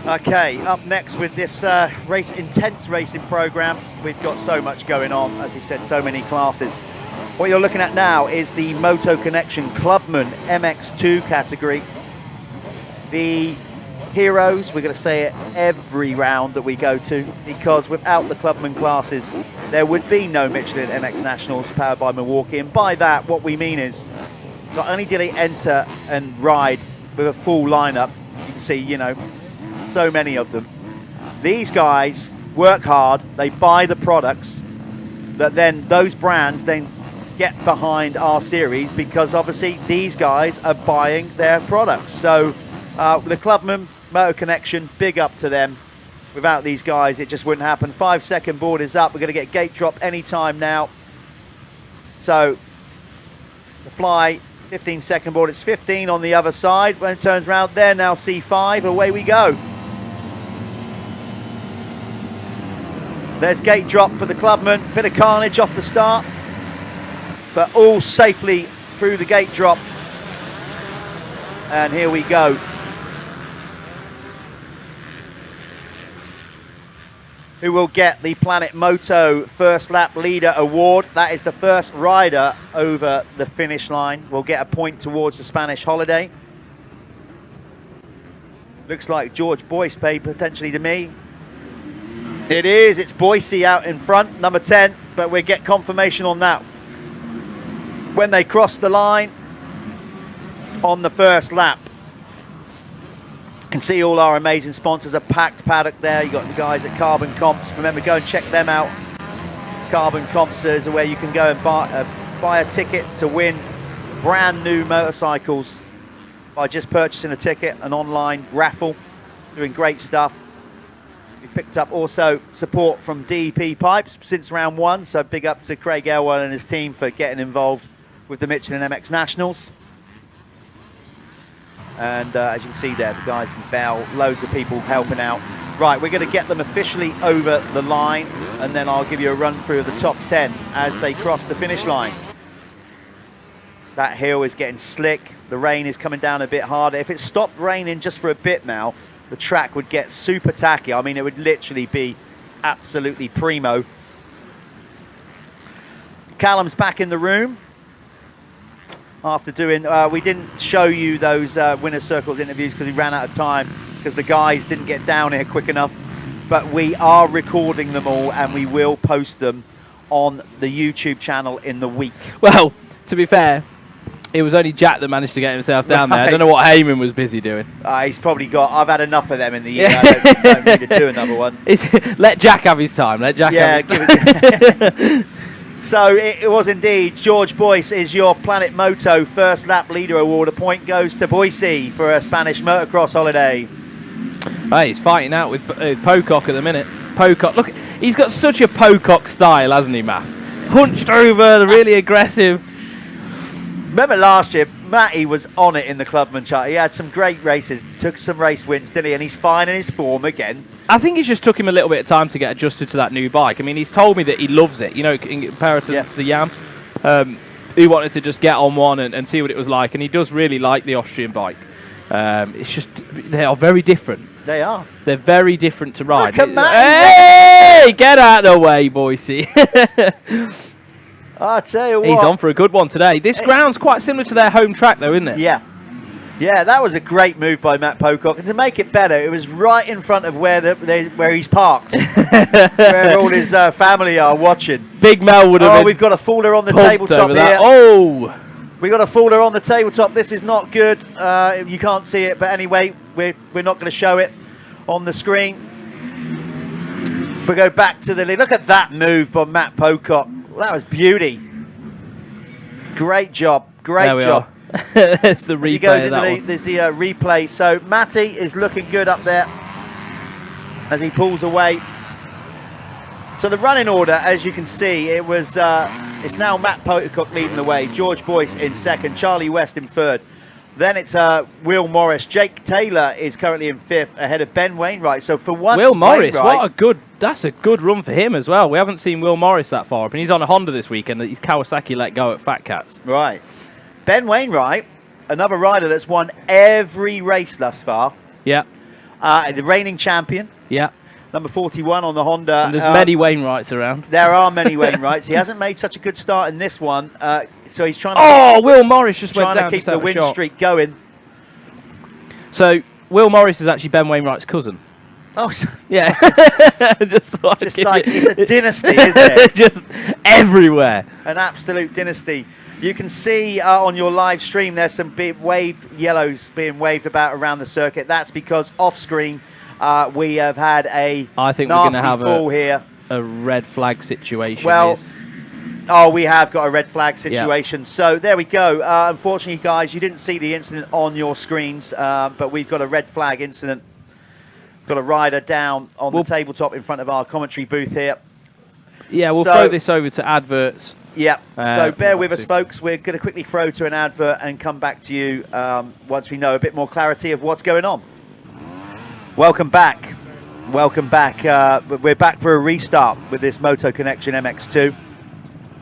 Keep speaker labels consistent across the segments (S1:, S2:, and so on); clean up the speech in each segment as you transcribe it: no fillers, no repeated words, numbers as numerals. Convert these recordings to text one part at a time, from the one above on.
S1: Okay, up next with this intense racing program, we've got so much going on, as we said, so many classes. What you're looking at now is the Moto Connection Clubmen MX2 category. The heroes, we're going to say it every round that we go to, because without the Clubmen classes, there would be no Michelin MX Nationals powered by Milwaukee. And by that, what we mean is, not only do they enter and ride with a full lineup, you can see, you know, so many of them. These guys work hard, they buy the products that then those brands then get behind our series, because obviously these guys are buying their products. So the Clubmen Moto Connection, big up to them. Without these guys, it just wouldn't happen. 5 second board is up. We're going to get gate drop anytime now. So the fly, 15 second board, it's 15 on the other side. When it turns around there, now C5, away we go. There's gate drop for the Clubmen. Bit of carnage off the start, but all safely through the gate drop. And here we go. Who will get the Planet Moto First Lap Leader Award. That is the first rider over the finish line. Will get a point towards the Spanish holiday. Looks like George Boyce paid potentially to me. It is, it's Boise out in front, number 10, but we'll get confirmation on that when they cross the line on the first lap. You can see all our amazing sponsors, a packed paddock there. You've got the guys at Carbon Comps. Remember, go and check them out. Carbon Comps is where you can go and buy a ticket to win brand new motorcycles by just purchasing a ticket, an online raffle, doing great stuff. We've picked up also support from DEP Pipes since round 1, so big up to Craig Elwell and his team for getting involved with the Michelin MX Nationals. And as you can see there, the guys from Bell, loads of people helping out. Right, we're going to get them officially over the line, and then I'll give you a run through of the top 10 as they cross the finish line. That hill is getting slick. The rain is coming down a bit harder. If it stopped raining just for a bit now, the track would get super tacky. I mean, it would literally be absolutely primo. Callum's back in the room after doing, we didn't show you those winner's circles interviews because we ran out of time, because the guys didn't get down here quick enough, but we are recording them all and we will post them on the YouTube channel in the week.
S2: Well, to be fair, it was only Jack that managed to get himself down there. I don't know what Heyman was busy doing.
S1: He's probably got, I've had enough of them in the year. I don't need to do another one.
S2: Let Jack have his time. Let Jack have his time.
S1: So it was indeed George Boyce is your Planet Moto First Lap Leader Award. A point goes to Boise for a Spanish motocross holiday.
S2: Hey, he's fighting out with Pocock at the minute. Pocock, look, he's got such a Pocock style, hasn't he, Matt? Hunched over, really aggressive.
S1: Remember last year, Matty was on it in the Clubman chart. He had some great races, took some race wins, didn't he? And he's finding his form again. I
S2: think it just took him a little bit of time to get adjusted to that new bike. I mean, he's told me that he loves it, you know, in comparison to the Yam. He wanted to just get on one and see what it was like, and he does really like the Austrian bike. It's just, they are very different.
S1: They are.
S2: They're very different to ride.
S1: Look at Matty.
S2: Hey, get out of the way, Boise.
S1: I'll tell you what.
S2: He's on for a good one today. This ground's quite similar to their home track, though, isn't it?
S1: Yeah. Yeah, that was a great move by Matt Pocock. And to make it better, it was right in front of where he's parked, where all his family are watching.
S2: Big Mel would have been.
S1: Oh, we've got a folder on the tabletop here.
S2: Oh!
S1: We got a folder on the tabletop. This is not good. You can't see it, but anyway, we're not going to show it on the screen. We go back to the lead. Look at that move by Matt Pocock. Well, that was beauty. Great job. Great job.
S2: It's the replay.
S1: There's the replay. So Matty is looking good up there as he pulls away. So the running order, as you can see, it was it's now Matt Pocock leading the way, George Boyce in second, Charlie West in third. Then it's Will Morris. Jake Taylor is currently in fifth, ahead of Ben Wainwright. So for once,
S2: Will Morris, that's a good run for him as well. We haven't seen Will Morris that far up, and he's on a Honda this weekend that he's Kawasaki let go at Fat Cats.
S1: Right. Ben Wainwright, another rider that's won every race thus far.
S2: Yeah.
S1: The reigning champion.
S2: Yeah.
S1: Number 41 on the Honda.
S2: And there's many Wainwrights around.
S1: There are many Wainwrights. He hasn't made such a good start in this one, so he's trying to.
S2: Oh, Will Morris just went down.
S1: Trying to keep the win streak going.
S2: So Will Morris is actually Ben Wainwright's cousin.
S1: Oh,
S2: yeah. just
S1: like it's a dynasty, isn't it?
S2: Just everywhere.
S1: An absolute dynasty. You can see on your live stream there's some big yellows being waved about around the circuit. That's because off screen we have had a nasty fall here.
S2: A red flag situation.
S1: Well, we have got a red flag situation. Yeah. So there we go. Unfortunately, guys, you didn't see the incident on your screens, but we've got a red flag incident. Got a rider down on the tabletop in front of our commentary booth here.
S2: Yeah, we'll throw this over to adverts.
S1: Yeah, so bear with us, folks. We're going to quickly throw to an advert and come back to you once we know a bit more clarity of what's going on. Welcome back. Welcome back. We're back for a restart with this Moto Connection MX2.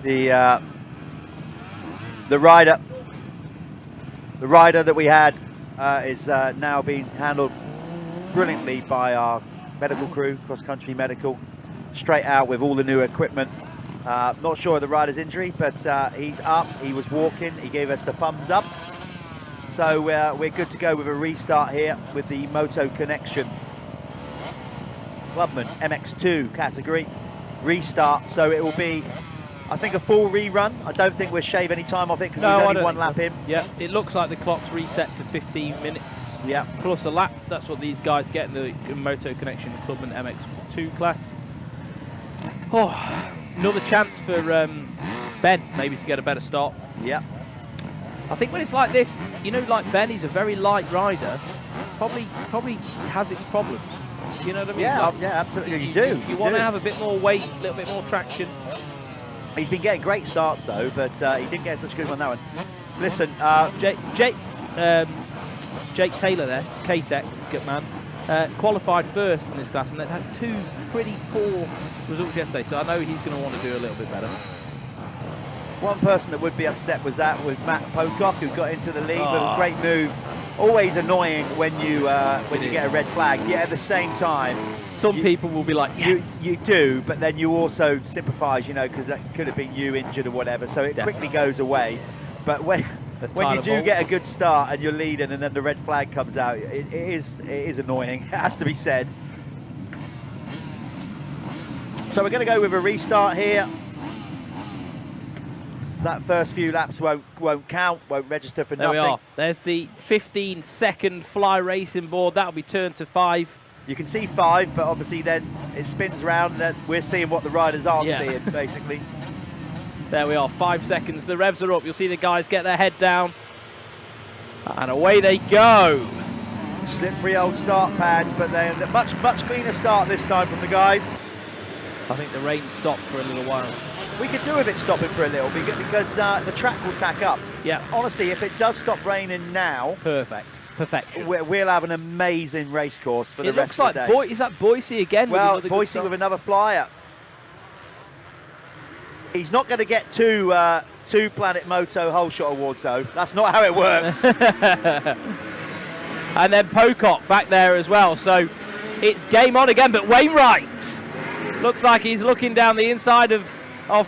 S1: The rider that we had is now being handled brilliantly by our medical crew, cross-country medical, straight out with all the new equipment. Not sure of the rider's injury, but he's up, he was walking, he gave us the thumbs up. So we're good to go with a restart here with the Moto Connection Clubmen MX2 category restart. So it will be, I think, a full rerun. I don't think we'll shave any time off it because we've only one lap in.
S2: Yeah, it looks like the clock's reset to 15 minutes. Yeah, plus a lap. That's what these guys get in the Moto Connection Clubmen MX2 class. Oh, another chance for Ben maybe to get a better start.
S1: Yeah.
S2: I think when it's like this, you know, like Ben, he's a very light rider. Probably has its problems. You know what I mean?
S1: Yeah,
S2: like,
S1: yeah, absolutely. You do.
S2: You want to have a bit more weight, a little bit more traction.
S1: He's been getting great starts though, but he didn't get such a good one that one. Listen, Jake
S2: Taylor there, K-Tech, good man, qualified first in this class, and they had two pretty poor results yesterday, so I know he's going to want to do a little bit better.
S1: One person that would be upset was Matt Pocock, who got into the lead with a great move. Always annoying when you get a red flag, yet at the same time,
S2: some people will be like, yes.
S1: You do, but then you also sympathise, you know, because that could have been you injured or whatever, so it quickly goes away. But when you do get a good start and you're leading and then the red flag comes out, it is annoying. It has to be said. So we're going to go with a restart here. That first few laps won't count, won't register for nothing.
S2: There we are. There's the 15-second fly racing board. That'll be turned to 5.
S1: You can see 5, but obviously then it spins around and then we're seeing what the riders aren't seeing, basically.
S2: There we are, 5 seconds. The revs are up. You'll see the guys get their head down. And away they go.
S1: Slippery old start pads, but they're a much cleaner start this time from the guys.
S2: I think the rain stopped for a little while.
S1: We could do with it stopping for a little because the track will tack up.
S2: Yeah.
S1: Honestly, if it does stop raining now,
S2: perfection.
S1: We'll have an amazing race course for the rest of the day.
S2: Is that Boise again?
S1: Well, Boise with another flyer. He's not going to get two Planet Moto Whole Shot Awards though. That's not how it works.
S2: And then Pocock back there as well. So it's game on again. But Wainwright looks like he's looking down the inside of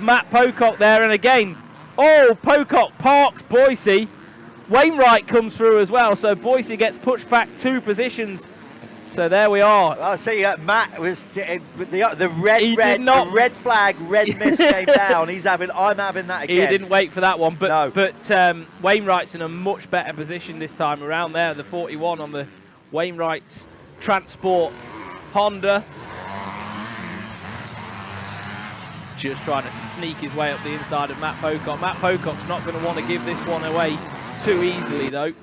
S2: Matt Pocock there. And again, Pocock parks Boise. Wainwright comes through as well. So Boise gets pushed back 2 positions. So there we are.
S1: I see Matt was the red flag, red mist came down. I'm having that again.
S2: He didn't wait for that one, but Wainwright's in a much better position this time around there. The 41 on the Wainwright's Transport Honda. Just trying to sneak his way up the inside of Matt Pocock. Matt Pocock's not going to want to give this one away too easily though.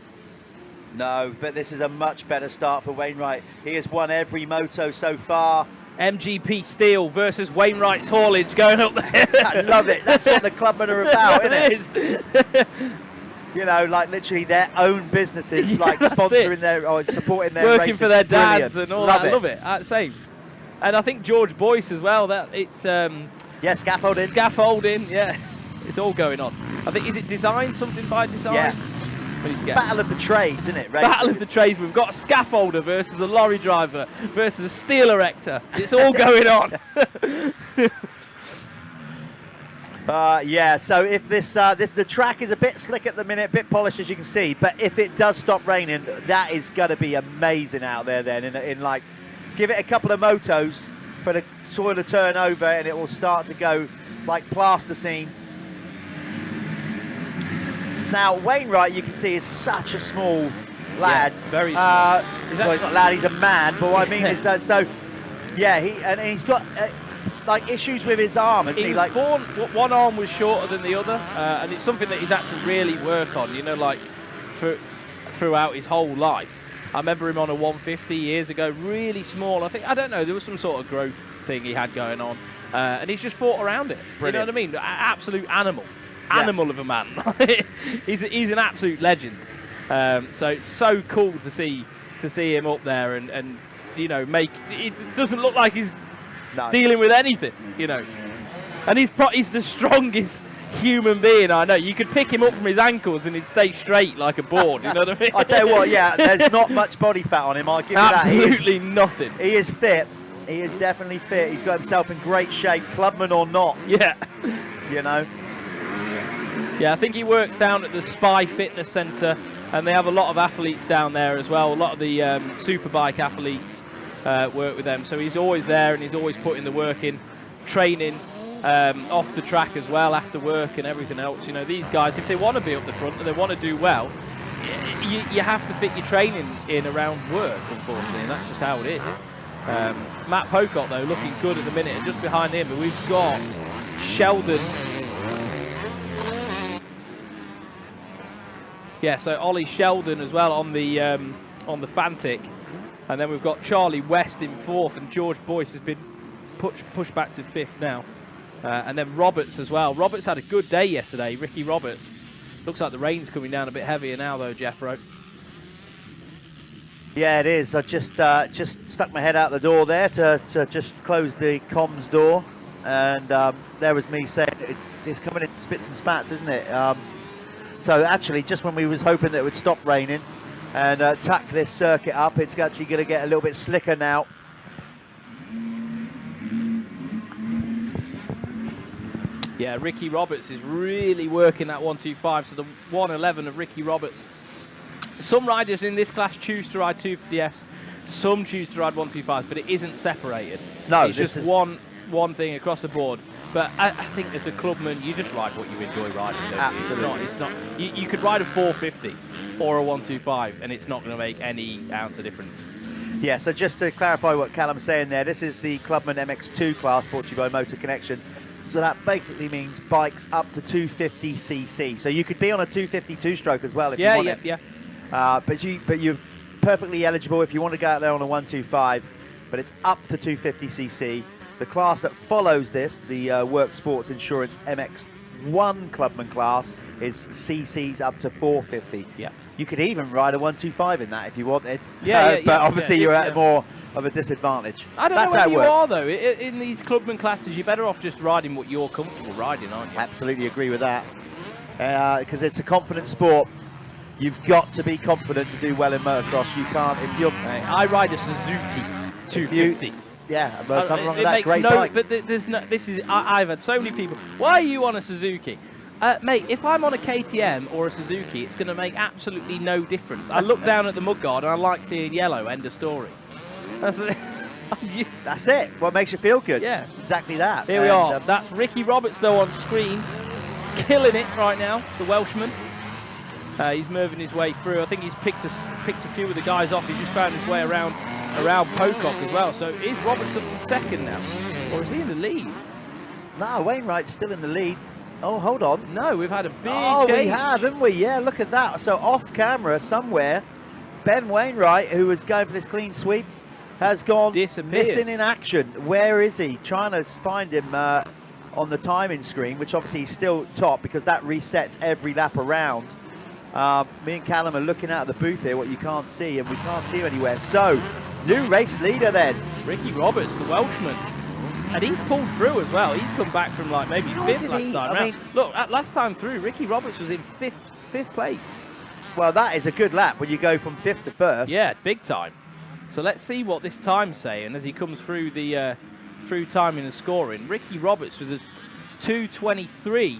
S1: No, but this is a much better start for Wainwright. He has won every moto so far.
S2: MGP Steel versus Wainwright's haulage going up there.
S1: I love it. That's what the Clubmen are about, isn't
S2: it?
S1: You know, like literally their own businesses, like sponsoring their or supporting their
S2: working
S1: racing.
S2: For their dads
S1: Brilliant.
S2: and all
S1: love
S2: that.
S1: It.
S2: I love it. Same. And I think George Boyce as well. That it's
S1: scaffolding.
S2: Scaffolding. Yeah, it's all going on. I think is it design something by design?
S1: Yeah. Battle of the trades, isn't it?
S2: Battle of the trades. We've got a scaffolder versus a lorry driver versus a steel erector. It's all going on.
S1: Yeah, so if the track is a bit slick at the minute, a bit polished as you can see, but if it does stop raining, that is going to be amazing out there then. In like, give it a couple of motos for the soil to turn over and it will start to go like plasticine. Now, Wainwright, you can see, is such a small lad.
S2: Yeah, very small.
S1: Well, he's not a lad, he's a man, but what I mean is that, so, yeah, he's got, like, issues with his arm, hasn't he?
S2: He was
S1: like,
S2: born, one arm was shorter than the other, and it's something that he's had to really work on, you know, like, throughout his whole life. I remember him on a 150 years ago, really small. I don't know, there was some sort of growth thing he had going on, and he's just fought around it. Brilliant. You know what I mean? Absolute animal. Animal of a man. he's an absolute legend. So it's so cool to see him up there and you know, it doesn't look like he's dealing with anything, you know. And he's the strongest human being I know. You could pick him up from his ankles and he'd stay straight like a board, you know what I mean?
S1: I'll tell you what, yeah, there's not much body fat on him, I'll give you that.
S2: Absolutely nothing.
S1: He is fit. He is definitely fit. He's got himself in great shape, clubman or not.
S2: Yeah.
S1: You know.
S2: Yeah, I think he works down at the Spy Fitness Centre, and they have a lot of athletes down there as well. A lot of the superbike athletes work with them, so he's always there and he's always putting the work in, training off the track as well after work and everything else. You know, these guys, if they want to be up the front and they want to do well, you have to fit your training in around work, unfortunately, and that's just how it is. Matt Pocock, though, looking good at the minute, and just behind him we've got Sheldon. Yeah, so Ollie Sheldon as well on the Fantic, and then we've got Charlie West in fourth, and George Boyce has been pushed back to fifth now, and then Roberts as well. Roberts had a good day yesterday. Ricky Roberts. Looks like the rain's coming down a bit heavier now, though, Jeffro.
S1: Yeah, it is. I just stuck my head out the door there to just close the comms door, and there was me saying it's coming in spits and spats, isn't it? So actually, just when we was hoping that it would stop raining and tuck this circuit up, it's actually going to get a little bit slicker now.
S2: Yeah, Ricky Roberts is really working that 125, so the 111 of Ricky Roberts. Some riders in this class choose to ride 250Fs, some choose to ride 125s, but it isn't separated. No, it's just one thing across the board. But I think as a clubman, you just ride what you enjoy riding.
S1: Absolutely.
S2: It's not. You could ride a 450 or a 125, and it's not going to make any ounce of difference.
S1: Yeah, so just to clarify what Callum's saying there, this is the Clubman MX2 class brought to you by Motor Connection. So that basically means bikes up to 250cc. So you could be on a 250 two-stroke as well if you wanted.
S2: Yeah.
S1: But you're perfectly eligible if you want to go out there on a 125, but it's up to 250cc. The class that follows this, the Work Sports Insurance MX1 Clubman class, is CCs up to 450.
S2: Yeah.
S1: You could even ride a 125 in that if you wanted.
S2: But
S1: obviously you're at more of a disadvantage.
S2: I don't know whether you are, though. In these Clubman classes, you're better off just riding what you're comfortable riding, aren't you?
S1: Absolutely agree with that. Because it's a confident sport. You've got to be confident to do well in motocross. You can't if you're...
S2: I ride a Suzuki 250.
S1: Yeah, nothing wrong with that. Great bike.
S2: But there's no. This is. I've had so many people. Why are you on a Suzuki, mate? If I'm on a KTM or a Suzuki, it's going to make absolutely no difference. I look down at the mudguard and I like seeing yellow. End of story.
S1: That's it. What makes you feel good?
S2: Yeah,
S1: exactly that.
S2: Here we are. That's Ricky Roberts though on screen, killing it right now. The Welshman. He's moving his way through. I think he's picked a few of the guys off. He's just found his way around Pocock as well. So is Roberts up to second now? Or is he in the lead?
S1: No, Wainwright's still in the lead. Oh, hold on.
S2: No, we've had a big
S1: change. We have, haven't we? Yeah, look at that. So off camera somewhere, Ben Wainwright, who was going for this clean sweep, has gone missing in action. Where is he? Trying to find him on the timing screen, which obviously he's still top because that resets every lap around. Me and Callum are looking out of the booth here, what you can't see, and we can't see him anywhere. So, new race leader then.
S2: Ricky Roberts, the Welshman. And he's pulled through as well. He's come back from like maybe fifth last time. Look, last time through, Ricky Roberts was in fifth place.
S1: Well, that is a good lap when you go from 5th to 1st.
S2: Yeah, big time. So let's see what this time's saying as he comes through the through timing and scoring. Ricky Roberts with a 2:23.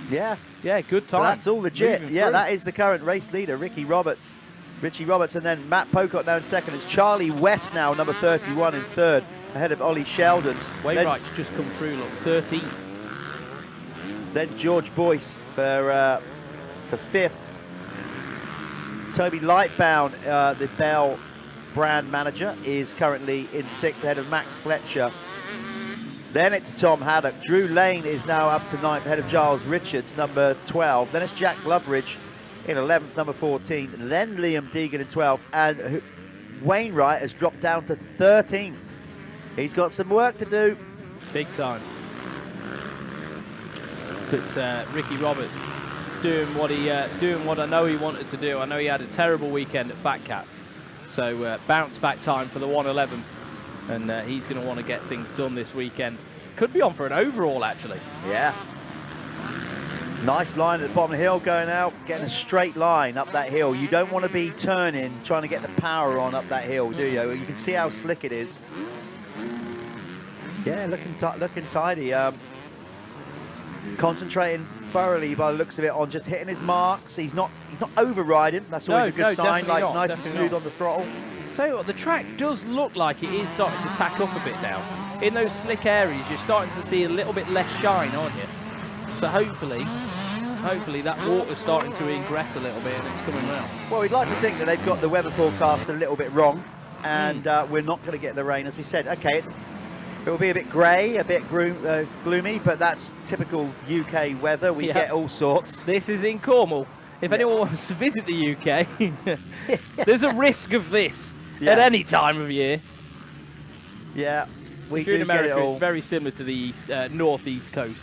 S1: Yeah.
S2: Yeah, good time.
S1: So that's all legit.
S2: Moving
S1: Yeah,
S2: through.
S1: that is the current race leader, Ricky Roberts. Richie Roberts, and then Matt Pocock now in 2nd. It's Charlie West now, number 31 in 3rd, ahead of Ollie Sheldon.
S2: Wainwright's just come through, look, 13th.
S1: Then George Boyce for 5th. Toby Lightbound, the Bell brand manager, is currently in 6th, ahead of Max Fletcher. Then it's Tom Haddock. Drew Lane is now up to 9th, ahead of Giles Richards, number 12. Then it's Jack Gloveridge in 11th, number 14. Then Liam Deegan in 12th. And Wainwright has dropped down to 13th. He's got some work to do.
S2: Big time. But Ricky Roberts doing what I know he wanted to do. I know he had a terrible weekend at Fat Cats. So bounce back time for the 111. And he's going to want to get things done this weekend. Could be on for an overall, actually.
S1: Yeah. Nice line at the bottom of the hill going out, getting a straight line up that hill. You don't want to be turning, trying to get the power on up that hill, do you? You can see how slick it is. Yeah, looking tidy. Concentrating thoroughly by the looks of it on just hitting his marks. He's not overriding. That's always a good sign. Like
S2: not,
S1: nice and smooth on the throttle.
S2: Tell you what, the track does look like it is starting to tack up a bit now. In those slick areas, you're starting to see a little bit less shine, aren't you? So hopefully that water's starting to ingress a little bit and it's coming round.
S1: Well, we'd like to think that they've got the weather forecast a little bit wrong, and we're not going to get the rain, as we said. Okay, it will be a bit grey, a bit gloomy, but that's typical UK weather. We get all sorts.
S2: This is in Cornwall. If anyone wants to visit the UK, there's a risk of this at any time of year.
S1: Yeah, we
S2: do in America,
S1: get it all.
S2: it's very similar to the northeast coast.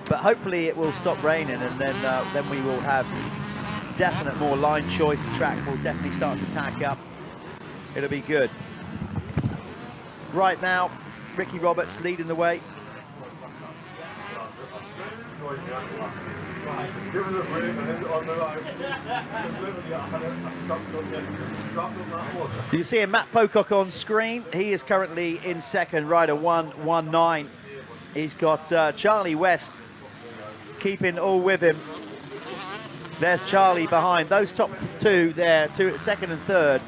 S1: But hopefully it will stop raining, and then we will have definite more line choice. The track will definitely start to tack up. It'll be good. Right now, Ricky Roberts leading the way. You see Matt Pocock on screen. He is currently in 2nd, rider 119. He's got Charlie West keeping all with him. There's Charlie behind. Those top two there, 2nd and 3rd,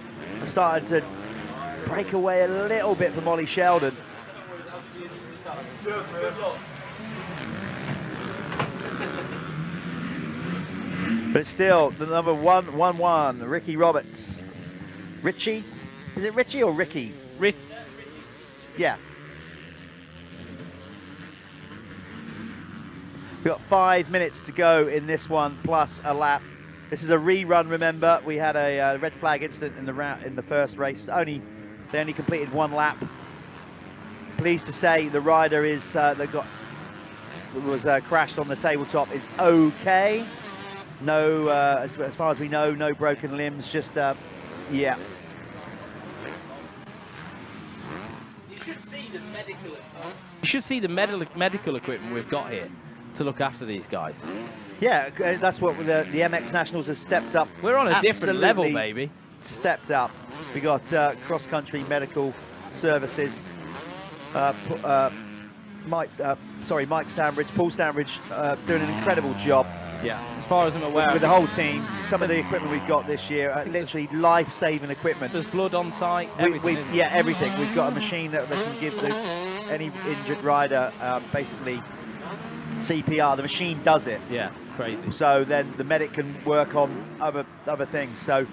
S1: are starting to break away a little bit from Ollie Sheldon. But still, the number 111, Ricky Roberts. Richie? Is it Richie or Ricky? Yeah. We've got 5 minutes to go in this one, plus a lap. This is a rerun, remember. We had a red flag incident in the first race. They only completed 1 lap. Pleased to say the rider is was crashed on the tabletop is okay. No, as far as we know, no broken limbs. Just yeah.
S2: You should see the medical. You should see the medical equipment we've got here to look after these guys.
S1: Yeah, that's what the MX Nationals has stepped up.
S2: We're on a different level, baby.
S1: Stepped up. We got cross-country medical services. Mike Stanbridge, Paul Stanbridge, doing an incredible job.
S2: Yeah, as far as I'm aware.
S1: With the whole team, some of the equipment we've got this year, literally life-saving equipment.
S2: There's blood on site, everything.
S1: Everything. We've got a machine that can give any injured rider basically CPR. The machine does it.
S2: Yeah, crazy.
S1: So then the medic can work on other things. So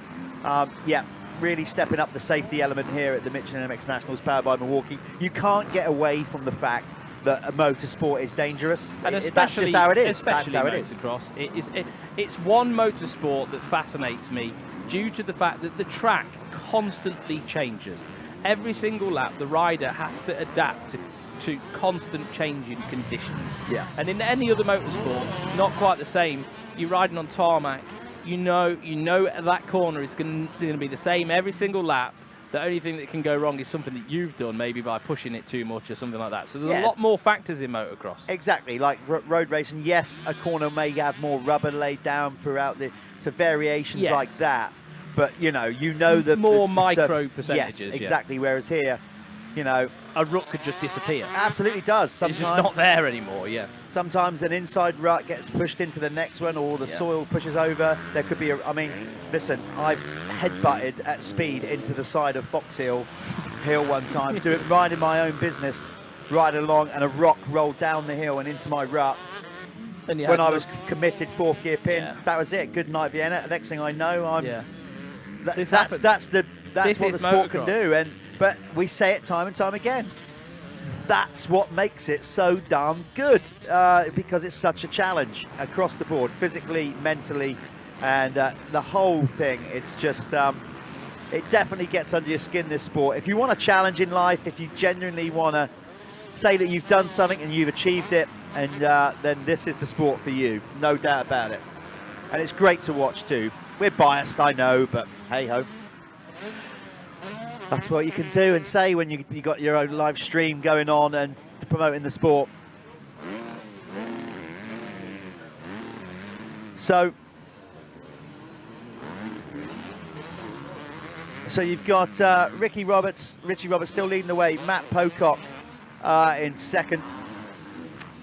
S1: yeah, really stepping up the safety element here at the Michelin MX Nationals, powered by Milwaukee. You can't get away from the fact that a motorsport is dangerous.
S2: And
S1: that's just how it is.
S2: Especially
S1: that's how it
S2: motocross. It's one motorsport that fascinates me due to the fact that the track constantly changes. Every single lap, the rider has to adapt to constant changing conditions.
S1: Yeah.
S2: And in any other motorsport, not quite the same. You're riding on tarmac. You know that corner is going to be the same every single lap. The only thing that can go wrong is something that you've done, maybe by pushing it too much or something like that. So there's a lot more factors in motocross.
S1: Exactly, like road racing. Yes, a corner may have more rubber laid down throughout so variations like that. But you know the
S2: more
S1: the
S2: micro percentages.
S1: Yes, exactly. Whereas here,
S2: a rut could just disappear.
S1: Absolutely does. Sometimes
S2: it's just not there anymore. Yeah.
S1: Sometimes an inside rut gets pushed into the next one, or the soil pushes over. There could be I mean, listen, I've headbutted at speed into the side of Foxhill one time, riding my own business, riding along, and a rock rolled down the hill and into my rut. And when I was committed, 4th gear pin, that was it. Good night, Vienna. The next thing I know, I'm. Yeah. That's what the sport can do, but we say it time and time again. That's what makes it so darn good, because it's such a challenge across the board, physically, mentally, and the whole thing. It's just, it definitely gets under your skin, this sport. If you want a challenge in life, if you genuinely want to say that you've done something and you've achieved it, and then this is the sport for you, no doubt about it. And it's great to watch too. We're biased, I know, but hey-ho. That's what you can do and say when you got your own live stream going on and promoting the sport. So you've got Richie Roberts still leading the way. Matt Pocock in 2nd.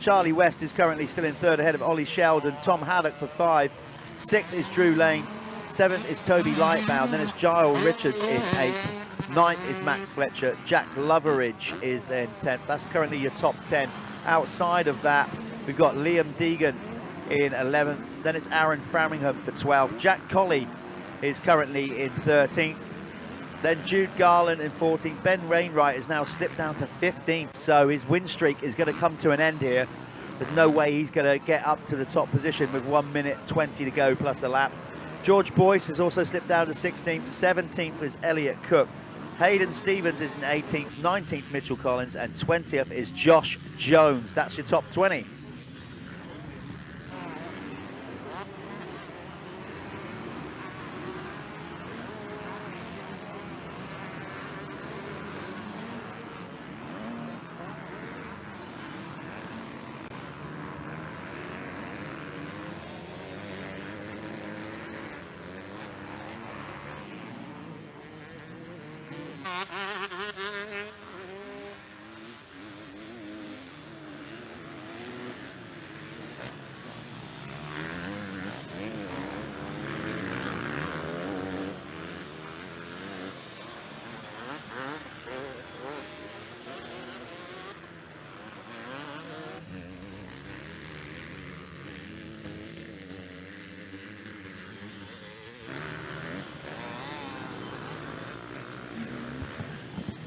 S1: Charlie West is currently still in 3rd ahead of Ollie Sheldon. Tom Haddock for 5. 6th is Drew Lane. 7th is Toby Lightbound. Then it's Giles Richards in 8th. 9th is Max Fletcher. Jack Loveridge is in 10th. That's currently your top 10. Outside of that, we've got Liam Deegan in 11th. Then it's Aaron Framingham for 12th. Jack Colley is currently in 13th. Then Jude Garland in 14th. Ben Wainwright has now slipped down to 15th, so his win streak is going to come to an end here. There's no way he's going to get up to the top position with 1 minute 20 to go plus a lap. George Boyce has also slipped down to 16th. 17th is Elliot Cook. Hayden Stevens is in 18th. 19th Mitchell Collins, and 20th is Josh Jones. That's your top 20.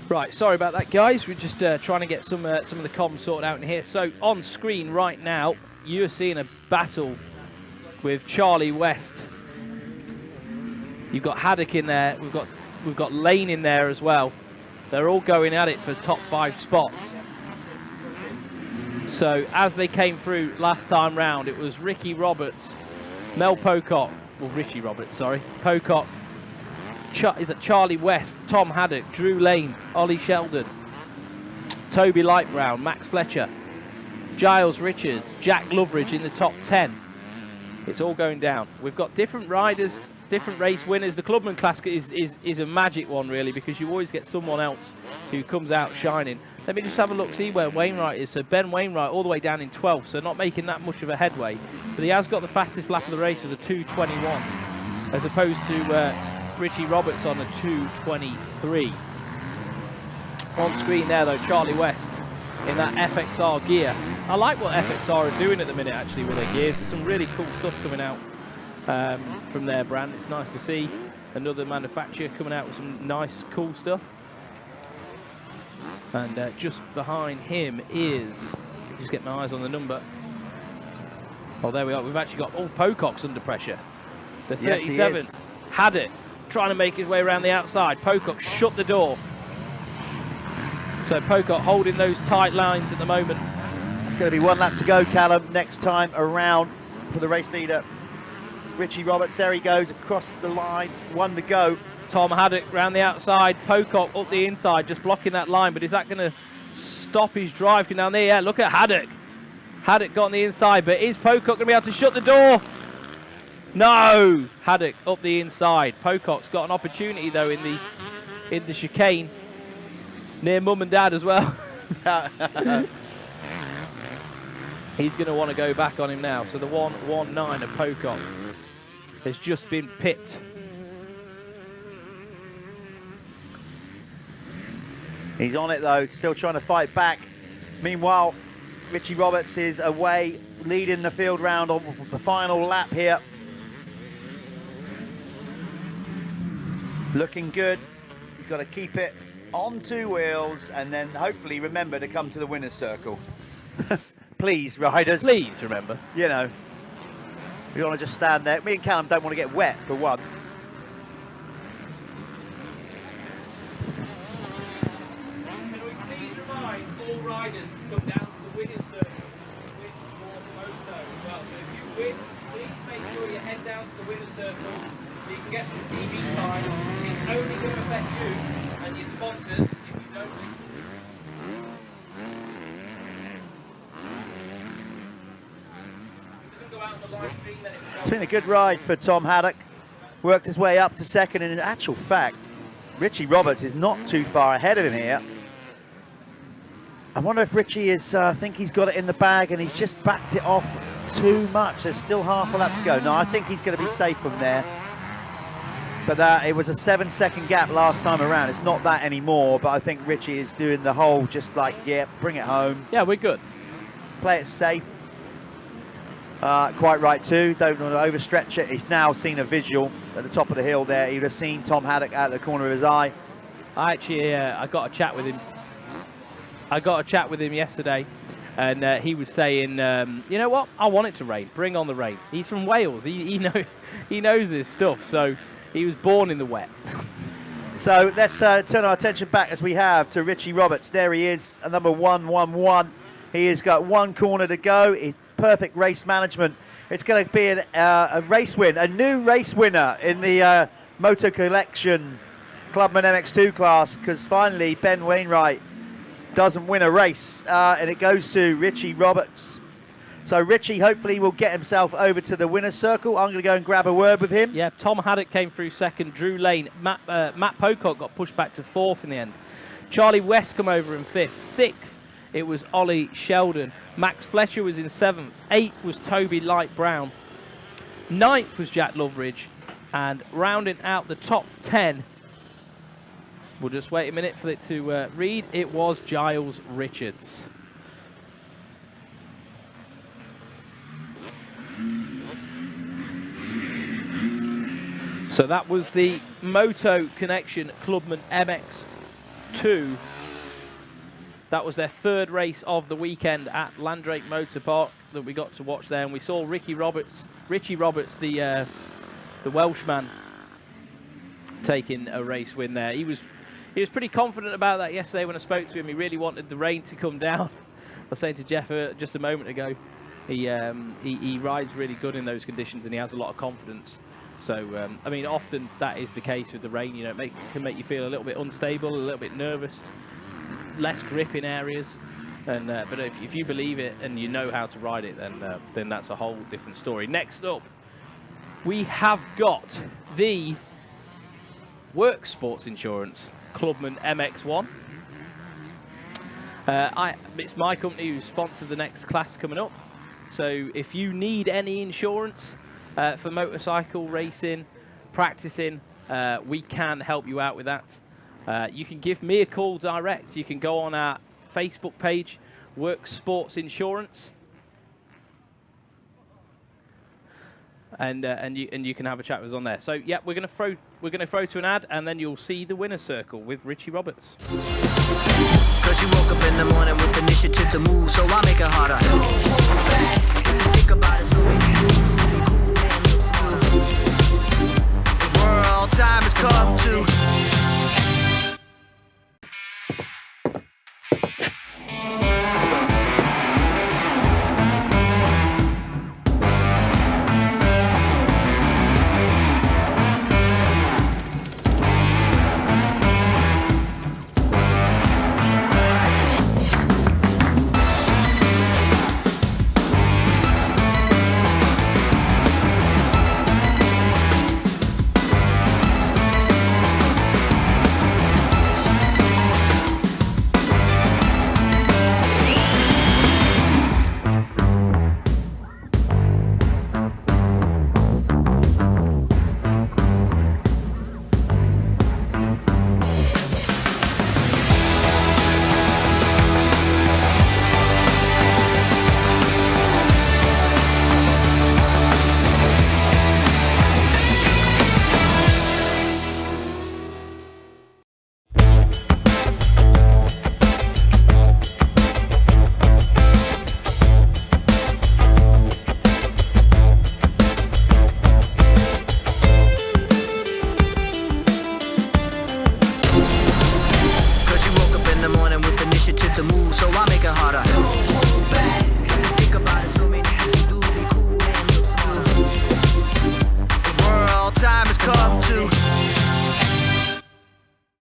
S2: Right, sorry about that, guys. We're just trying to get some of the comms sorted out in here. So on screen right now, you're seeing a battle with Charlie West. You've got Haddock in there. We've got Lane in there as well. They're all going at it for top 5 spots. So as they came through last time round, it was Ricky Roberts, Mel Pocock, well Richie Roberts, sorry, Pocock. Is it Charlie West, Tom Haddock, Drew Lane, Ollie Sheldon, Toby Lightbrown, Max Fletcher, Giles Richards, Jack Loveridge in the top 10. It's all going down. We've got different riders, different race winners. The Clubman Classic is a magic one, really, because you always get someone else who comes out shining. Let me just have a look, see where Wainwright is. So Ben Wainwright all the way down in 12th, so not making that much of a headway. But he has got the fastest lap of the race with a 2:21, as opposed to Richie Roberts on a 2:23. On screen there though, Charlie West in that FXR gear. I like what FXR are doing at the minute actually with their gears. There's some really cool stuff coming out from their brand. It's nice to see another manufacturer coming out with some nice cool stuff. And just behind him is, just get my eyes on the number. Oh, there we are. We've actually got all Pocock's under pressure. The 37 had it, trying to make his way around the outside. Pocock shut the door. So Pocock holding those tight lines at the moment.
S1: It's going to be 1 lap to go, Callum, next time around for the race leader. Richie Roberts, there he goes across the line, 1 to go.
S2: Tom Haddock round the outside, Pocock up the inside, just blocking that line. But is that going to stop his drive coming down there? Yeah, look at Haddock. Haddock got on the inside, but is Pocock going to be able to shut the door? No! Haddock up the inside. Pocock's got an opportunity though in the chicane near mum and dad as well. He's going to want to go back on him now. So the 119 of Pocock has just been pipped.
S1: He's on it though, still trying to fight back. Meanwhile, Richie Roberts is away, leading the field round on the final lap here. Looking good. He's got to keep it on 2 wheels and then hopefully remember to come to the winner's circle. Please, riders.
S2: Please remember.
S1: You know, we don't want to just stand there. Me and Callum don't want to get wet, for one.
S2: Can we please remind all riders to come down to the winner's circle with more moto as well. So if you win, please make sure you head down to the winner's circle so you can get some TV time. It's only going to affect you and your sponsors if you don't win.
S1: It's been a good ride for Tom Haddock. Worked his way up to second, and in actual fact, Richie Roberts is not too far ahead of him here. I wonder if Richie is, think he's got it in the bag and he's just backed it off too much. There's still half a lap to go. No, I think he's going to be safe from there. But it was a 7-second gap last time around. It's not that anymore, but I think Richie is doing the whole just like, yeah, bring it home.
S2: Yeah, we're good.
S1: Play it safe. Quite right too, don't want to overstretch it. He's now seen a visual at the top of the hill there. He would have seen Tom Haddock out of the corner of his eye.
S2: I actually, I got a chat with him. I got a chat with him yesterday, and he was saying, you know what? I want it to rain. Bring on the rain. He's from Wales. He knows this stuff. So he was born in the wet.
S1: So let's turn our attention back as we have to Richie Roberts. There he is, at number 111. He has got 1 corner to go. He's perfect race management. It's going to be a race win, a new race winner in the Moto Collection Clubman MX2 class, because finally Ben Wainwright doesn't win a race, and it goes to Richie Roberts. So Richie hopefully will get himself over to the winner's circle. I'm going to go and grab a word with him.
S2: Yeah, Tom Haddock came through second, Drew Lane. Matt Pocock got pushed back to 4th in the end. Charlie West come over in 5th. 6th, it was Ollie Sheldon. Max Fletcher was in 7th. 8th was Toby Light Brown. 9th was Jack Loveridge. And rounding out the top 10, we'll just wait a minute for it to read, it was Giles Richards. So that was the Moto Connection Clubmen MX2. That was their 3rd race of the weekend at Landrake Motor Park that we got to watch there, and we saw Richie Roberts, the Welshman, taking a race win there. He was pretty confident about that yesterday when I spoke to him. He really wanted the rain to come down. I was saying to Jeff just a moment ago, he rides really good in those conditions, and he has a lot of confidence. So I mean, often that is the case with the rain. You know, it can make you feel a little bit unstable, a little bit nervous, less grip in areas. And but if you believe it and you know how to ride it, then that's a whole different story. Next up, we have got the Work Sports Insurance Clubmen MX1. It's my company who sponsored the next class coming up. So if you need any insurance for motorcycle racing, practicing, we can help you out with that. You can give me a call direct. You can go on our Facebook page, Work Sports Insurance, and you can have a chat with us on there. So yeah, we're gonna throw to an ad, and then you'll see the winner's circle with Richie Roberts.
S3: Cause you woke up in the morning with initiative to move, so I make it harder. Think about it, so we can be cool and look smooth. The world time has come to.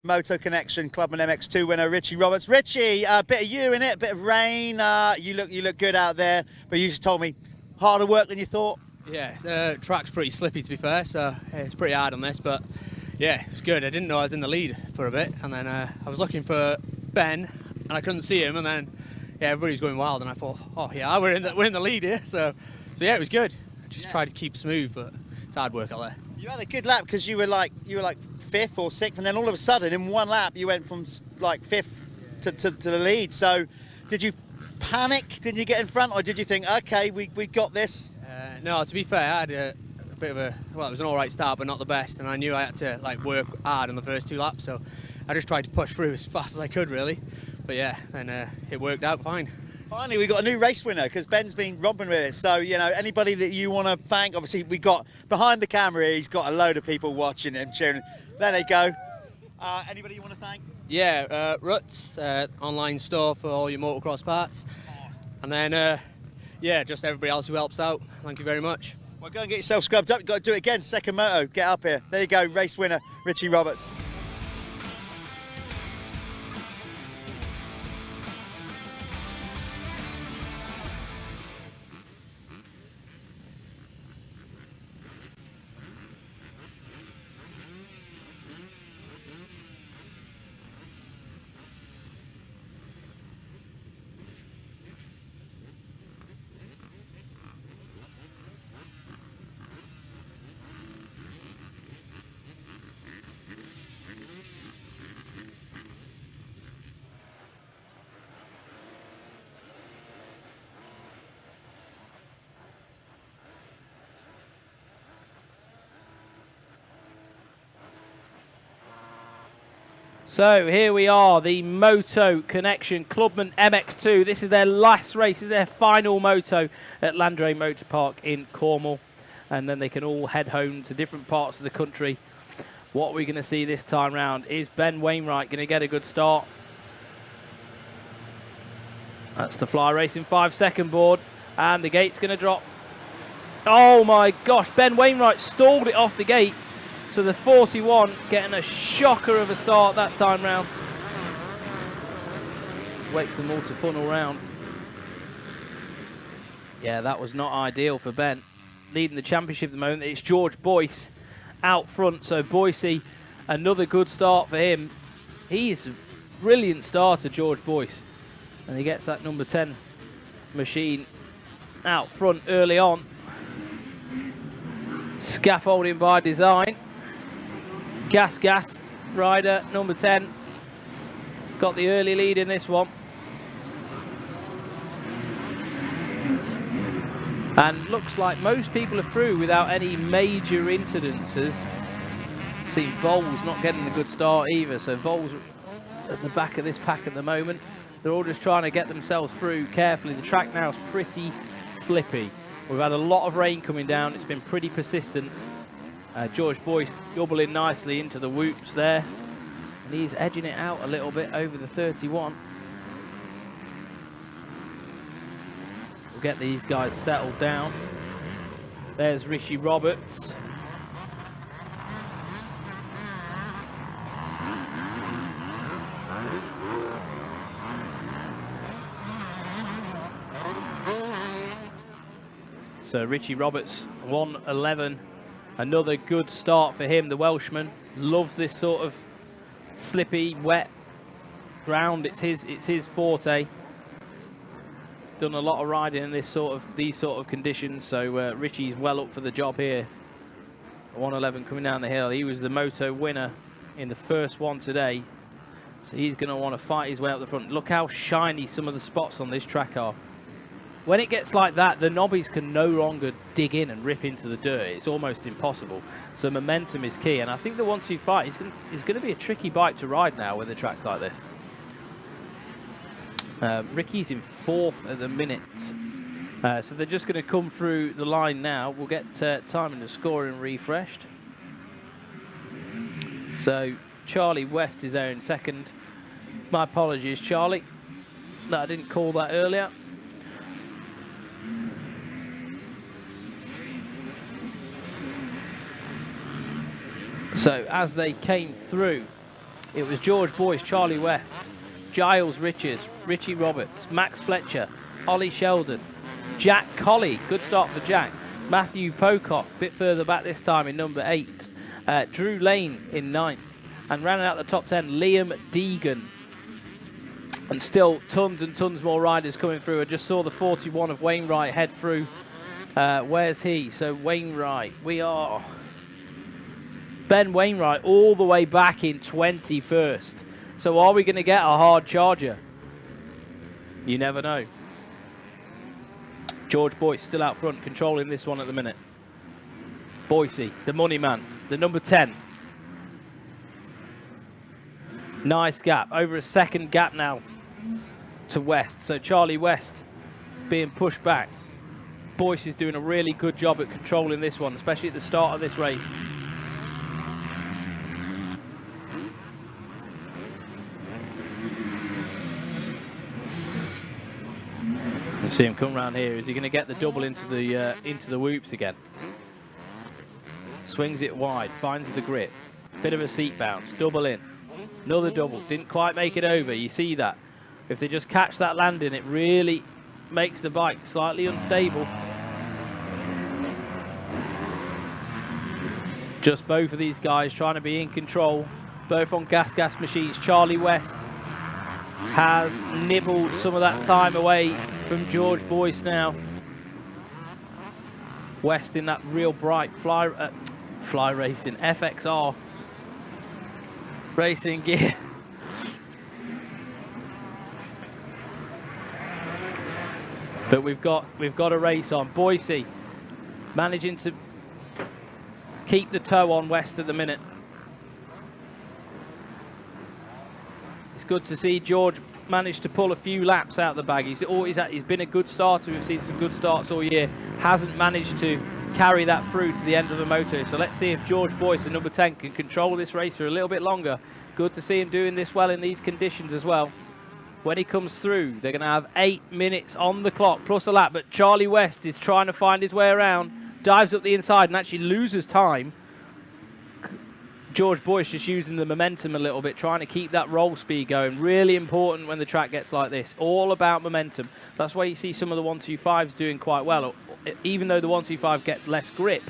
S1: Moto Connection Clubman MX2 winner Richie Roberts. Richie, a bit of you in it, a bit of rain. You look good out there, but you just told me harder work than you thought.
S4: Yeah, track's pretty slippy to be fair, so it's pretty hard on this, but yeah, it's good. I didn't know I was in the lead for a bit, and then I was looking for Ben, and I couldn't see him, and then yeah, everybody was going wild, and I thought, oh yeah, we're in the lead here, so yeah, it was good. I just tried to keep smooth, but it's hard work out there.
S1: You had a good lap because you were like 5th or 6th, and then all of a sudden in one lap you went from like 5th to the lead. So did you panic? Did you get in front, or did you think, okay, we got this?
S4: No, to be fair, I had a bit of it was an all right start, but not the best, and I knew I had to like work hard on the first 2 laps, so I just tried to push through as fast as I could, really. But yeah, and it worked out fine.
S1: Finally, we got a new race winner because Ben's been robbing with it. So, you know, anybody that you want to thank, obviously, we got behind the camera here, he's got a load of people watching him, cheering. There they go. Anybody you want to thank?
S4: Yeah, Ruts, online store for all your motocross parts. And then, yeah, just everybody else who helps out. Thank you very much.
S1: Well, go and get yourself scrubbed up. You've got to do it again. Second moto. Get up here. There you go. Race winner, Richie Roberts.
S2: So here we are, the Moto Connection Clubmen MX2. This is their last race, this is their final moto at Landrake Motor Park in Cornwall. And then they can all head home to different parts of the country. What we're going to see this time round is Ben Wainwright going to get a good start. That's the Fly Racing 5-second board, and the gate's going to drop. Oh my gosh, Ben Wainwright stalled it off the gate. So the 41 getting a shocker of a start that time round. Wait for them all to funnel round. Yeah, that was not ideal for Ben. Leading the championship at the moment, it's George Boyce out front. So Boycey, another good start for him. He is a brilliant starter, George Boyce. And he gets that number 10 machine out front early on. Scaffolding by design. Gas, rider, number 10. Got the early lead in this one. And looks like most people are through without any major incidences. See, Vol's not getting a good start either, so Vol's at the back of this pack at the moment. They're all just trying to get themselves through carefully. The track now is pretty slippy. We've had a lot of rain coming down. It's been pretty persistent. George Boyce doubling nicely into the whoops there. And he's edging it out a little bit over the 31. We'll get these guys settled down. There's Richie Roberts. So Richie Roberts, 1:11. Another good start for him. The Welshman loves this sort of slippy, wet ground. It's his forte. Done a lot of riding in these sort of conditions. So Richie's well up for the job here. 1:11 coming down the hill. He was the moto winner in the first one today. So he's going to want to fight his way up the front. Look how shiny some of the spots on this track are. When it gets like that, the nobbies can no longer dig in and rip into the dirt. It's almost impossible. So momentum is key. And I think the 125 is going to be a tricky bike to ride now with a track like this. Ricky's in 4th at the minute. So they're just going to come through the line now. We'll get time and the scoring refreshed. So Charlie West is there in 2nd. My apologies, Charlie, that I didn't call that earlier. So as they came through, it was George Boyce, Charlie West, Giles Riches, Richie Roberts, Max Fletcher, Ollie Sheldon, Jack Colley, good start for Jack, Matthew Pocock, a bit further back this time in number 8, Drew Lane in 9th, and rounding out the top 10, Liam Deegan. And still tons and tons more riders coming through. I just saw the 41 of Wainwright head through. Where's he? So Wainwright, we are Ben Wainwright all the way back in 21st. So are we going to get a hard charger? You never know. George Boyce still out front, controlling this one at the minute. Boise, the money man, the number 10. Nice gap, over a second gap now to West. So Charlie West being pushed back. Boyce is doing a really good job at controlling this one, especially at the start of this race. You see him come round here. Is he going to get the double into the whoops again? Swings it wide, finds the grip. Bit of a seat bounce, double in. Another double, didn't quite make it over. You see that. If they just catch that landing, it really makes the bike slightly unstable. Just both of these guys trying to be in control, both on gas machines. Charlie West has nibbled some of that time away from George Boyce now. West in that real bright fly racing FXR racing gear. But we've got a race on. Boise managing to keep the toe on West at the minute. It's good to see George manage to pull a few laps out of the bag. He's been a good starter. We've seen some good starts all year. Hasn't managed to carry that through to the end of the moto. So let's see if George Boyce, the number 10, can control this race for a little bit longer. Good to see him doing this well in these conditions as well. When he comes through, they're going to have 8 minutes on the clock plus a lap. But Charlie West is trying to find his way around, dives up the inside and actually loses time. George Boyce just using the momentum a little bit, trying to keep that roll speed going. Really important when the track gets like this. All about momentum. That's why you see some of the 125s doing quite well. Even though the 125 gets less grip,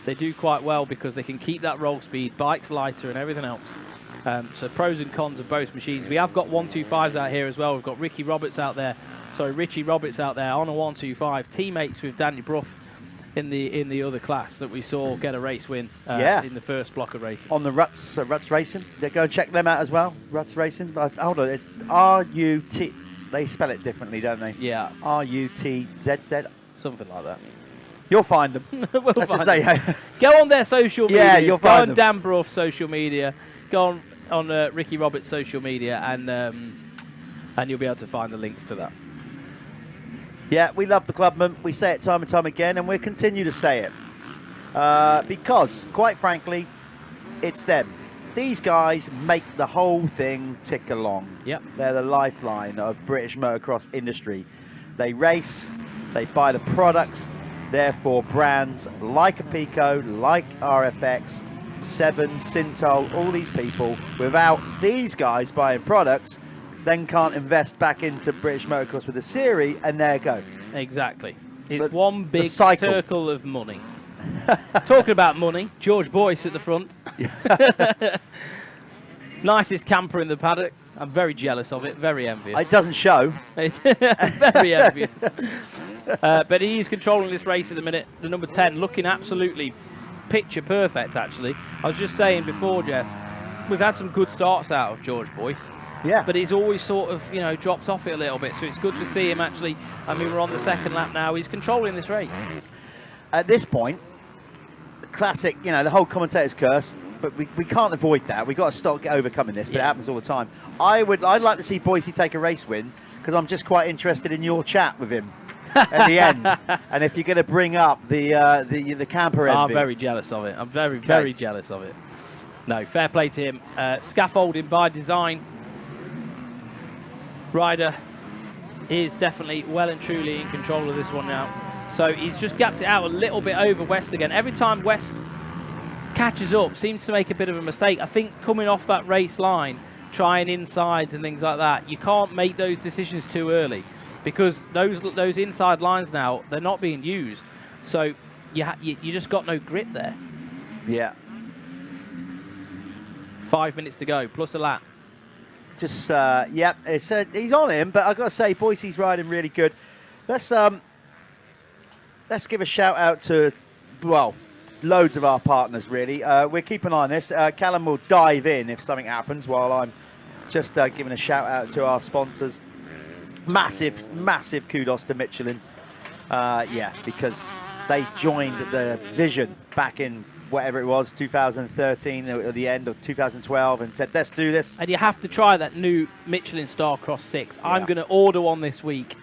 S2: they do quite well because they can keep that roll speed, bike's lighter and everything else. So pros and cons of both machines. We have got 125s out here as well. We've got Richie Roberts out there on a 125, teammates with Danny Brough in the other class that we saw get a race win in the first block of racing. On the
S1: Ruts Racing. Go and check them out as well. Ruts Racing. Hold on, it's R-U-T. They spell it differently, don't they?
S2: Yeah.
S1: R-U-T-Z-Z.
S2: Something like that.
S1: You'll find them.
S2: Let's just say, go on their social media.
S1: Yeah, you'll find them.
S2: Go on Dan Brough's social media. Go on Ricky Roberts' social media, and you'll be able to find the links to that.
S1: Yeah, we love the Clubmen. We say it time and time again, and we'll continue to say it. Because, quite frankly, it's them. These guys make the whole thing tick along.
S2: Yep.
S1: They're the lifeline of British motocross industry. They race, they buy the products, therefore brands like Apico, like RFX, Seven, Sintol, all these people, without these guys buying products, then can't invest back into British motocross with a series, and there go.
S2: Exactly. It's one big
S1: cycle.
S2: Circle of money. Talking about money, George Boyce at the front. Nicest camper in the paddock. I'm very jealous of it, very envious.
S1: It doesn't show.
S2: It's very envious. But he is controlling this race at the minute. The number 10 looking absolutely picture perfect, actually. I was just saying before, Jeff, we've had some good starts out of George Boyce.
S1: Yeah.
S2: But he's always sort of, dropped off it a little bit. So it's good to see him actually. I mean, we're on the second lap now. He's controlling this race. At
S1: this point, classic, the whole commentator's curse, but we can't avoid that. We've got to start overcoming this, but it happens all the time. I'd like to see Boise take a race win, because I'm just quite interested in your chat with him at the end. And if you're going to bring up the camper envy.
S2: I'm very jealous of it. I'm very jealous of it. No, fair play to him. Scaffolding by design. Ryder is definitely well and truly in control of this one now. So he's just gapped it out a little bit over West again. Every time West catches up, seems to make a bit of a mistake. I think coming off that race line, trying insides and things like that, you can't make those decisions too early, because those inside lines now, they're not being used. So you just got no grip there.
S1: Yeah.
S2: 5 minutes to go, plus a lap.
S1: Just, yeah, he's on him, but I've got to say, Boise's riding really good. Let's give a shout out to, well, loads of our partners, really. We're keeping an eye on this. Callum will dive in if something happens while I'm just giving a shout out to our sponsors. Massive, massive kudos to Michelin. Yeah, because they joined the vision back in whatever it was, 2013 at the end of 2012, and said, let's do this.
S2: And you have to try that new Michelin Starcross 6. Yeah. I'm going to order one this week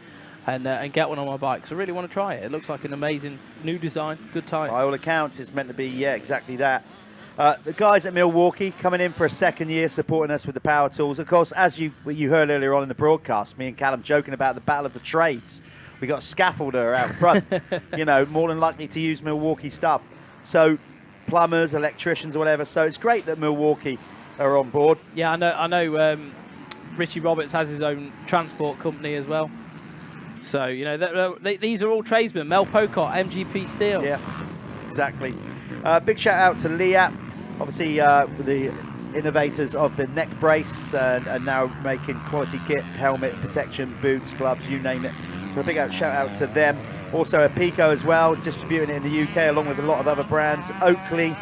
S2: and get one on my bike, because I really want to try it. It looks like an amazing new design, good tyre.
S1: By all accounts, it's meant to be, yeah, exactly that. The guys at Milwaukee coming in for a second year, supporting us with the power tools. Of course, as you heard earlier on in the broadcast, me and Callum joking about the battle of the trades. We got a scaffolder out front, you know, more than likely to use Milwaukee stuff. So plumbers, electricians, or whatever. So it's great that Milwaukee are on board.
S2: Yeah, I know. Richie Roberts has his own transport company as well. So you know, these are all tradesmen. Mel Pocock, MGP Steel.
S1: Yeah, exactly. Big shout out to Liat, obviously the innovators of the neck brace, and now making quality kit, helmet, protection, boots, gloves, you name it. So a big shout out to them. Also a Pico as well, distributing it in the UK along with a lot of other brands. Oakley,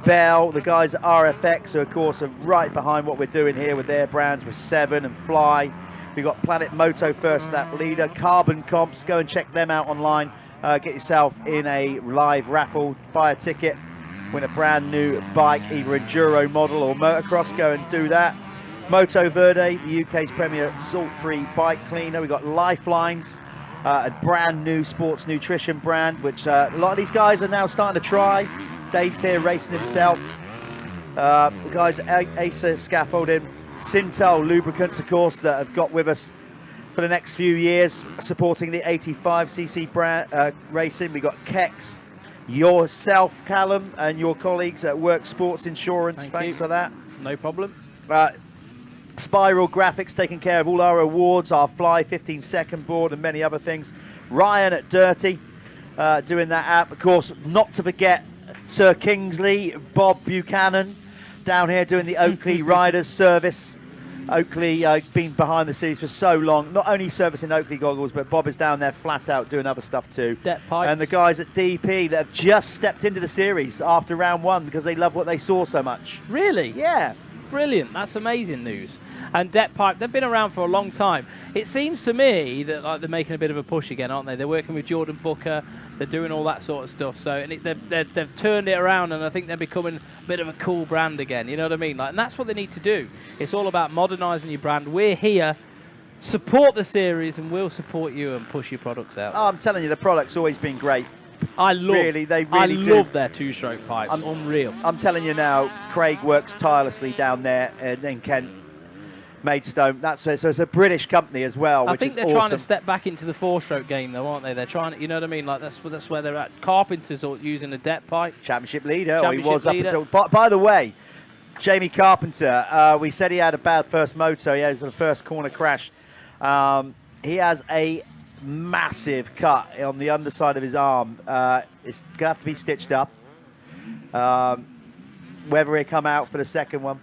S1: Bell, the guys at RFX, who of course are right behind what we're doing here with their brands, with Seven and Fly. We've got Planet Moto First Lap Leader, Carbon Comps, go and check them out online. Get yourself in a live raffle, buy a ticket, win a brand new bike, either Enduro model or Motocross, go and do that. Moto Verde, the UK's premier salt-free bike cleaner. We've got Lifelines, a brand new sports nutrition brand, which a lot of these guys are now starting to try. Dave's here racing himself. The guys at Acer Scaffolding, Sintel Lubricants, of course, that have got with us for the next few years, supporting the 85cc brand racing. We got Kex, yourself, Callum, and your colleagues at Work Sports Insurance. Thanks for that.
S2: No problem.
S1: Spiral Graphics taking care of all our awards, our Fly 15-second board, and many other things. Ryan at Dirty doing that app. Of course, not to forget Sir Kingsley, Bob Buchanan down here doing the Oakley Riders service. Oakley been behind the scenes for so long, not only servicing Oakley goggles, but Bob is down there flat out doing other stuff too. And the guys at DP that have just stepped into the series after round one because they love what they saw so much.
S2: Really?
S1: Yeah.
S2: Brilliant. That's amazing news. And Det Pipe, they've been around for a long time. It seems to me that like they're making a bit of a push again, aren't they? They're working with Jordan Booker. They're doing all that sort of stuff. So and they've turned it around, and I think they're becoming a bit of a cool brand again. You know what I mean? Like, and that's what they need to do. It's all about modernising your brand. We're here. Support the series, and we'll support you and push your products out.
S1: Oh, I'm telling you, the product's always been great.
S2: I love
S1: their
S2: two-stroke pipes. Unreal.
S1: I'm telling you now, Craig works tirelessly down there in Kent, Maidstone. So it's a British company as well.
S2: I think they're trying to step back into the four-stroke game, though, aren't they? They're trying to, you know what I mean? Like that's where they're at. Carpenter's using a Det Pipe.
S1: Championship leader. He was up until. By the way, Jamie Carpenter. We said he had a bad first moto. He had the first corner crash. He has a massive cut on the underside of his arm. It's going to have to be stitched up. Whether he'll come out for the second one.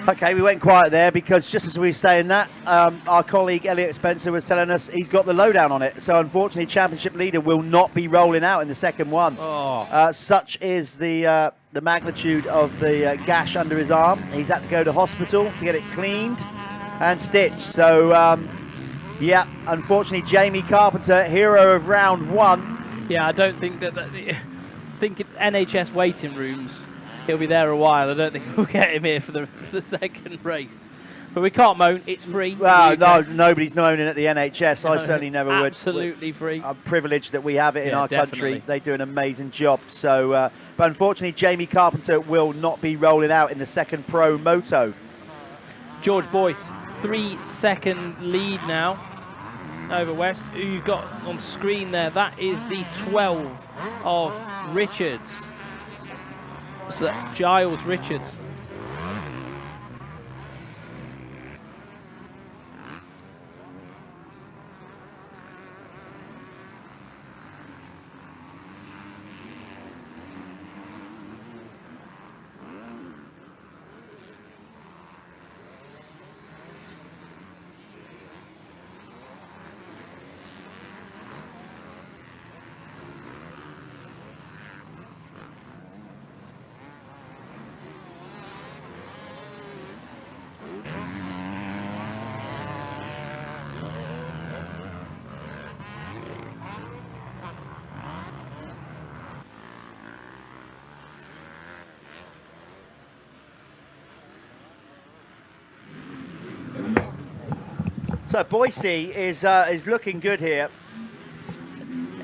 S1: Okay, we went quiet there because just as we were saying that, our colleague Elliot Spencer was telling us he's got the lowdown on it. So unfortunately, championship leader will not be rolling out in the second one.
S2: Oh.
S1: Such is the magnitude of the gash under his arm. He's had to go to hospital to get it cleaned and stitched. So, yeah, unfortunately, Jamie Carpenter, hero of round one.
S2: Yeah, I don't think that I think NHS waiting rooms. He'll be there a while. I don't think we'll get him here for the second race. But we can't moan. It's free.
S1: Well, no, nobody's moaning at the NHS. I certainly never would.
S2: Absolutely free.
S1: I'm privileged that we have it in our
S2: definitely.
S1: country. They do an amazing job. So, but unfortunately, Jamie Carpenter will not be rolling out in the second pro moto.
S2: George Boyce, 3-second lead now over West. Who you've got on screen there, that is the 12 of Richards. So that's Giles Richards.
S1: So Boise is looking good here.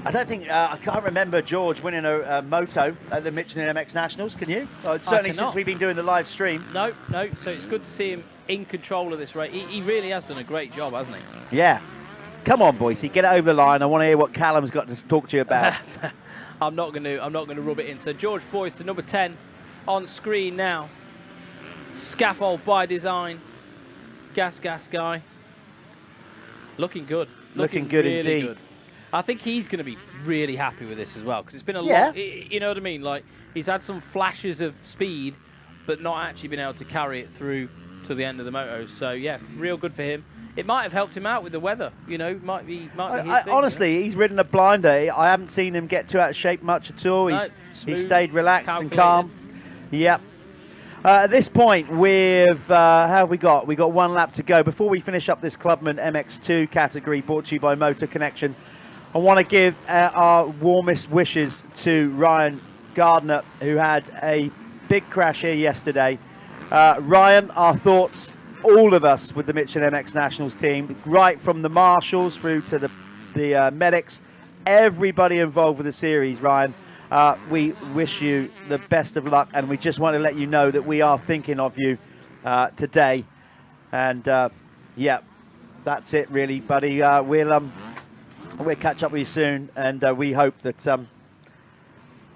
S1: I don't think I can't remember George winning a moto at the Michelin MX Nationals. Can you? Certainly since we've been doing the live stream.
S2: No. So it's good to see him in control of this race. He really has done a great job, hasn't he?
S1: Yeah. Come on, Boise, get it over the line. I want to hear what Callum's got to talk to you about.
S2: I'm not going to rub it in. So George Boyce, the number 10, on screen now. Scaffold by design. Gas guy. Looking good.
S1: Looking good
S2: really
S1: indeed.
S2: Good. I think he's going to be really happy with this as well, because it's been a
S1: Yeah.
S2: long, you know what I mean? Like, he's had some flashes of speed, but not actually been able to carry it through to the end of the motos. So yeah, real good for him. It might have helped him out with the weather, you know, might be his thing,
S1: honestly, he's ridden a blinder. I haven't seen him get too out of shape much at all.
S2: No,
S1: He's
S2: smooth,
S1: stayed relaxed and
S2: calculated.
S1: calm. Yep. At this point, we've how have we got? We got one lap to go before we finish up this Clubman MX2 category, brought to you by Motor Connection. I want to give our warmest wishes to Ryan Gardner, who had a big crash here yesterday. Ryan, our thoughts, all of us, with the Michelin MX Nationals team, right from the marshals through to the medics, everybody involved with the series, Ryan. We wish you the best of luck, and we just want to let you know that we are thinking of you today. And yeah, that's it really, buddy. We'll catch up with you soon, and we hope that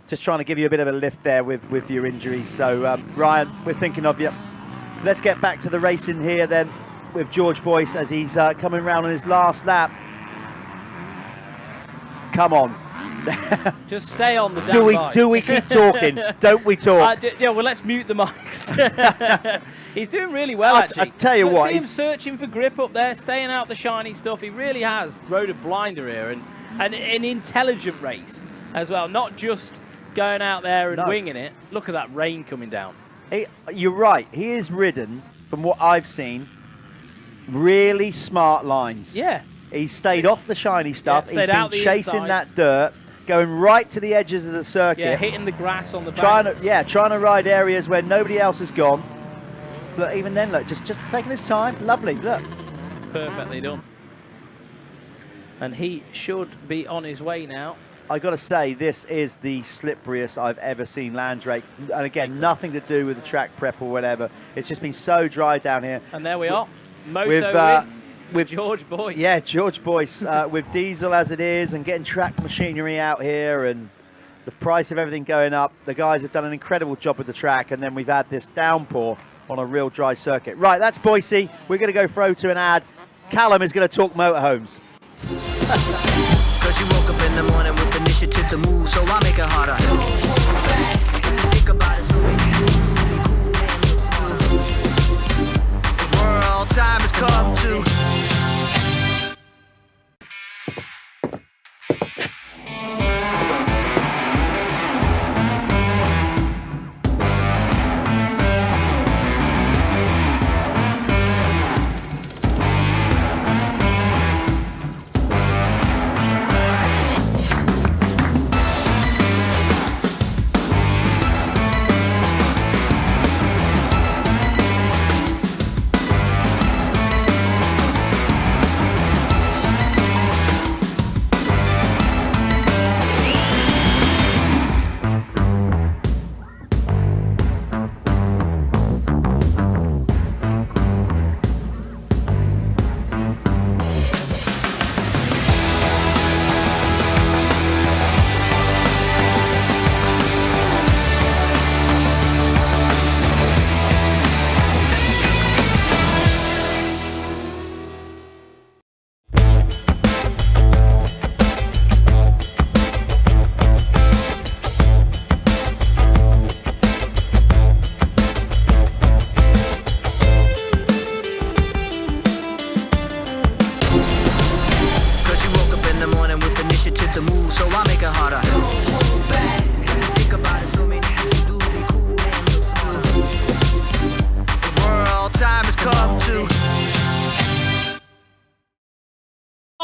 S1: just trying to give you a bit of a lift there with your injuries. So Ryan, we're thinking of you. Let's get back to the racing here then with George Boyce as he's coming around on his last lap. Come on.
S2: Just stay on the damn bike.
S1: Do we keep talking? Don't we talk?
S2: Yeah, well, let's mute the mics. He's doing really well, actually.
S1: I tell you what,
S2: see him searching for grip up there, staying out the shiny stuff. He really has rode a blinder here, and an intelligent race as well. Not just going out there and winging it. Look at that rain coming down.
S1: You're right. He is ridden, from what I've seen, really smart lines.
S2: Yeah.
S1: He's stayed off the shiny stuff.
S2: Yeah,
S1: he's been chasing that dirt, going right to the edges of the circuit.
S2: Yeah, hitting the grass on the back.
S1: Trying to ride areas where nobody else has gone. But even then, look, just taking his time. Lovely, look.
S2: Perfectly done. And he should be on his way now.
S1: I got to say, this is the slipperiest I've ever seen Landrake. And again, nothing to do with the track prep or whatever. It's just been so dry down here.
S2: And there we are. Moto with George Boyce.
S1: Yeah, George Boyce with diesel as it is and getting track machinery out here and the price of everything going up. The guys have done an incredible job with the track, and then we've had this downpour on a real dry circuit. Right, that's Boise. We're going to go throw to an ad. Callum is going to talk motorhomes.
S3: Cause you woke up in the morning with initiative to move, so I make it harder. Think about it, so the world time has come to.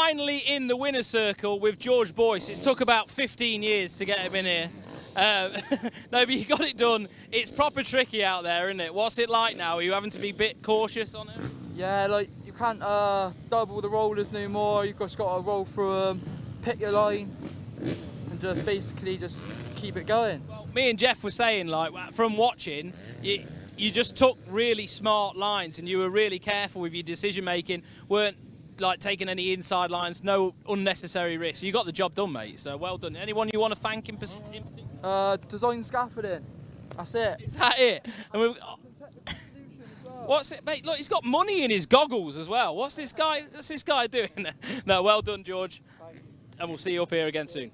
S2: finally in the winner's circle with George Boyce. It's took about 15 years to get him in here. No, but you got it done. It's proper tricky out there, isn't it? What's it like now? Are you having to be a bit cautious on it?
S5: Yeah, like you can't double the rollers no more. You've just got to roll through them, pick your line, and just basically just keep it going.
S2: Well, me and Jeff were saying, like, from watching, you just took really smart lines and you were really careful with your decision making. Weren't like taking any inside lines, no unnecessary risks. You got the job done, mate. So well done. Anyone you want to thank in particular?
S5: Design scaffolding. That's it.
S2: Is that it? And we, what's it, mate? Look, he's got money in his goggles as well. What's this guy doing? No, well done, George. And we'll see you up here again soon.